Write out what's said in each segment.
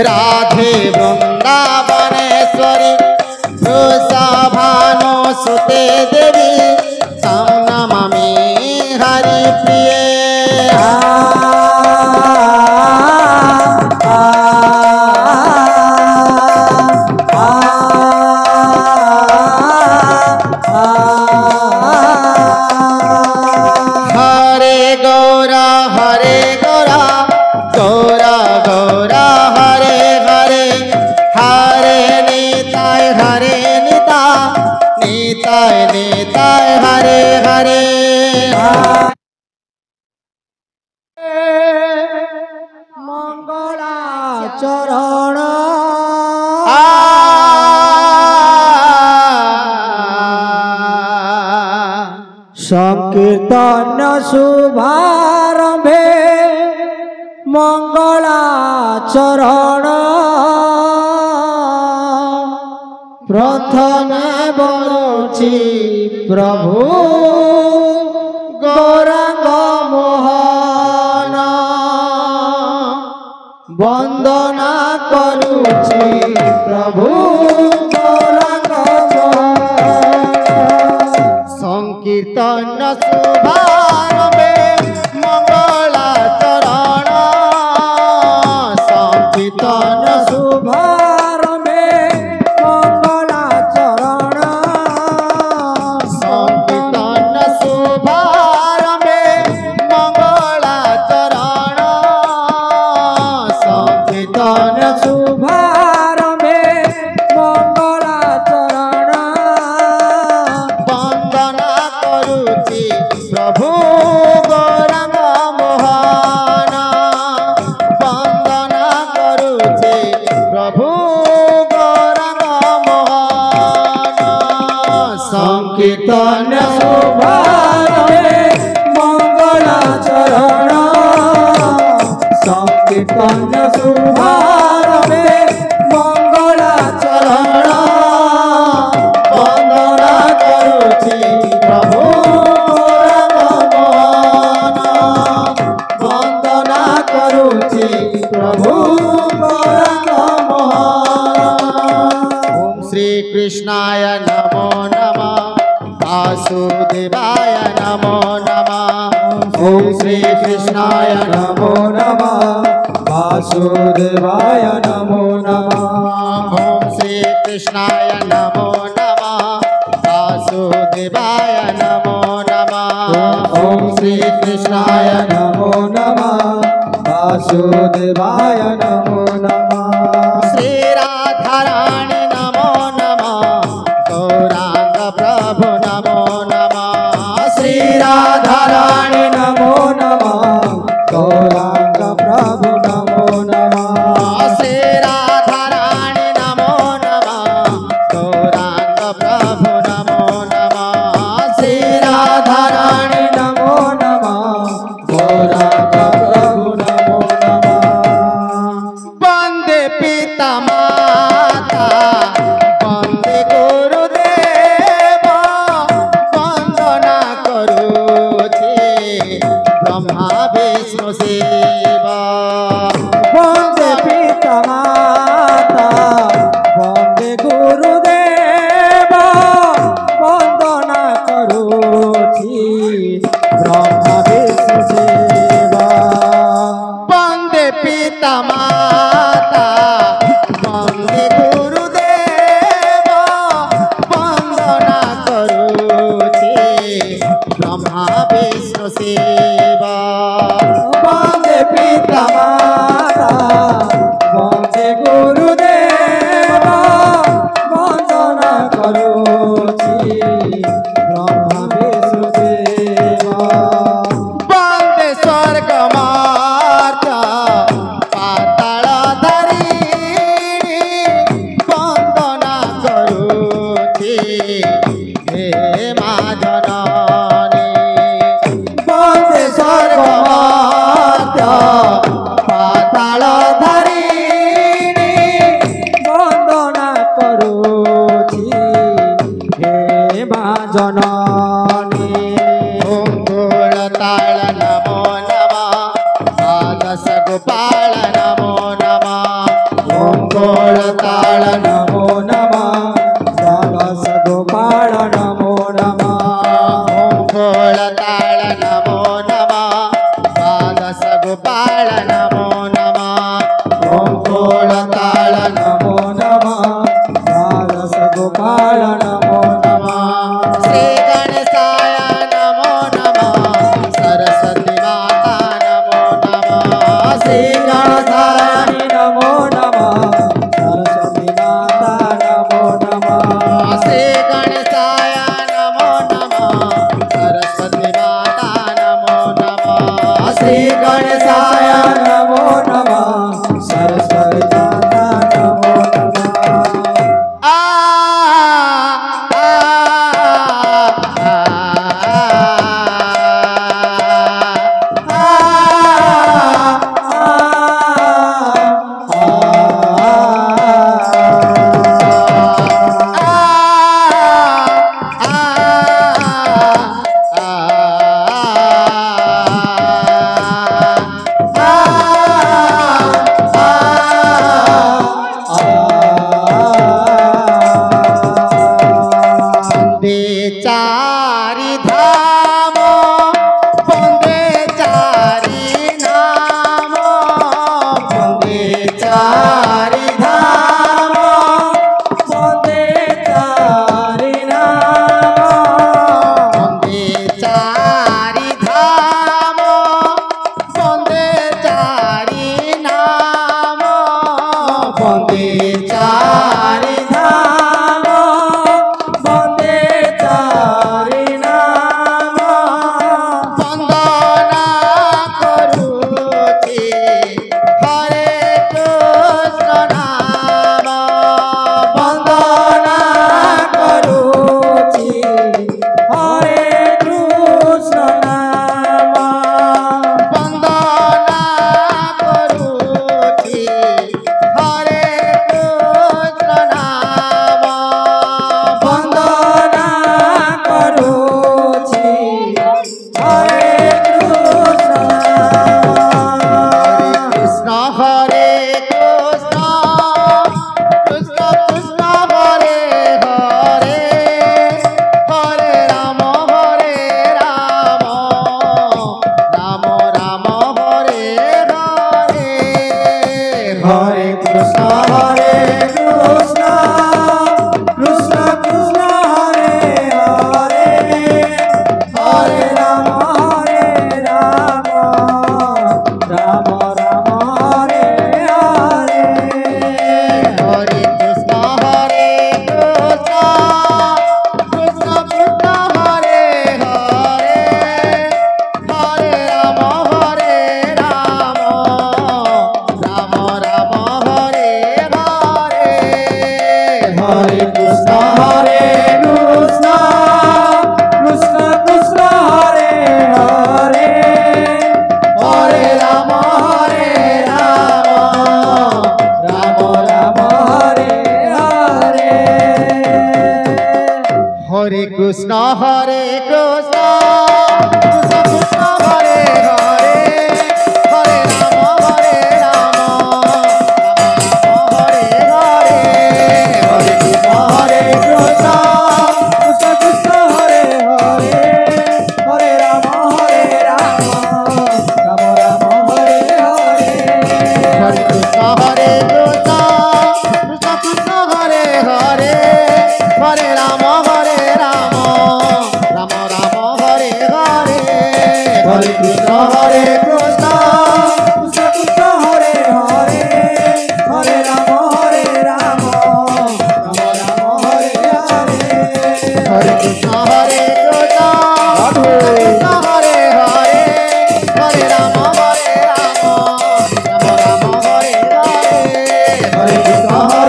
राधे वृंदावनेश्वरी वृषभानुसुते देवी तं नमामि हरिप्रिये। चरण संकीर्तन शुभारंभे मंगलाचरण प्रथमे बनुछि प्रभु गौरांग मोहन वंदना करुछि प्रभु गौरांग संकीर्तन शुभारंभे मंगलाचरण संकीर्तन शुभारंभे मंगलाचरण संकीर्तन शुभारंभे मंगलाचरण संकीर्तन शुभारंभे मंगलाचरण वंदना करुछि प्रभु गौरांग मोहन वंदना करुछि प्रभु गौरांग मोहन संकीर्तन शुभारंभे मंगलाचरण संकीर्तन शुभारंभे मंगलाचरण वंदना करुछि प्रभु गौरांग मोहन वंदना करुछि प्रभु गौरांग मोहन। ओम श्री कृष्णाय नमो नमः वासुदेवाय नमो नमः ओम श्री कृष्णाय नमो नमः वासुदेवाय नमो नमः ओम श्री कृष्णाय नमो नमः वासुदेवाय नमो नमः ओम श्री कृष्णाय नमो नमः वासुदेवाय नमो नमः श्री राधाराणी नमो नमः गौरांग प्रभु नमो नमः श्री राधाराणी नमो नमः गौरांग प्रभु नमो नमः श्री राधाराणी नमो नमः गौरांग प्रभु नमो नमः श्री राधाराणी नमो नमः गौरांग प्रभु नमो नमः। वंदे पिता माता वंदे गुरुदेव वंदना करुछि ब्रह्मा विष्णु शिव वंदे पिता माता वंदे गुरुदेव वंदना करुछि ब्रह्मा विष्णु शिव वंदे पिता माता वंदे गुरुदेव वंदना करुछि ब्रह्मा विष्णु शिव वंदे पिता माता वंदे गुरुदेव वंदना करुछि ब्रह्मा विष्णु शिव वंदे स्वर्ग माता पाताल धरिणी वंदना करुछि हे मा जननी वंदे स्वर्ग माता पाताल धरिणी वंदना करुछि हे मा जननी ओम गोलताल नमो नमः आदश गोपाल नमो नमः गणेशाय नमो नमः सरस्वती माता नमो नमः चारि धाम बंदे चारि नाम बंदे चारि धाम वन्दे चारि नाम बंदे चारि धाम बंदे चारि नाम बंदे चारि धाम वन्दे चारि नाम वंदना करुछि हरे कृष्ण नाम वन्दना करुछि हरे कृष्ण नाम वंदना करुछि हरे कृष्ण नाम वन्दना करुछि हरे कृष्ण कृष्ण हरे कृष्ण कृष्ण कृष्ण हरे हरे हरे राम राम राम हरे हरे हरे कृष्ण कृष्ण कृष्ण हरे हरे हरे राम राम राम हरे हरे हरे कृष्ण कृष्ण कृष्ण कृष्ण हरे हरे हरे राम राम राम हरे हरे हरे कृष्ण कृष्ण कृष्ण हरे हरे हरे राम राम हरे हरे हरे कृष्ण कृष्ण कृष्ण कृष्ण हरे हरे हरे राम राम हरे हरे हरे कृष्ण कृष्ण कृष्ण हरे हरे हरे राम राम राम हरे हरे हरे कृष्ण कृष्ण कृष्ण कृष्ण हरे हरे हरे राम राम राम हरे हरे हरे कृष्ण कृष्ण कृष्ण कृष्ण हरे हरे हरे राम राम राम हरे हरे हरे कृष्ण कृष्ण कृष्ण हरे हरे हरे राम राम राम हरे हरे हरे कृष्ण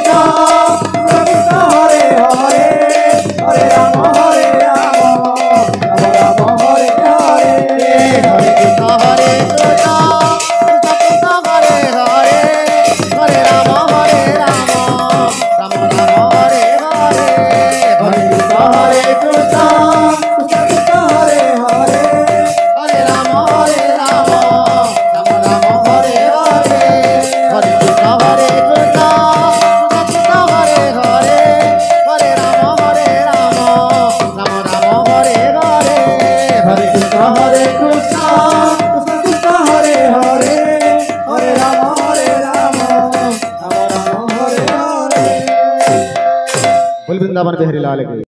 कृष्ण कृष्ण हरे हरे हरे राम राम राम हरे हरे हरे कृष्ण कृष्ण कृष्ण हरे हरे हरे राम राम राम हरे हरे हरे कृष्ण कृष्ण कृष्ण कृष्ण हरे हरे हरे राम राम राम हरे हरे हरे कृष्ण कृष्ण कृष्ण हरे हरे हरे राम राम राम हरे हरे हरे कृष्ण कृष्ण कृष्ण कृष्ण हरे हरे हरे राम राम हरे हरे बोल वृंदावन बिहारी लाल की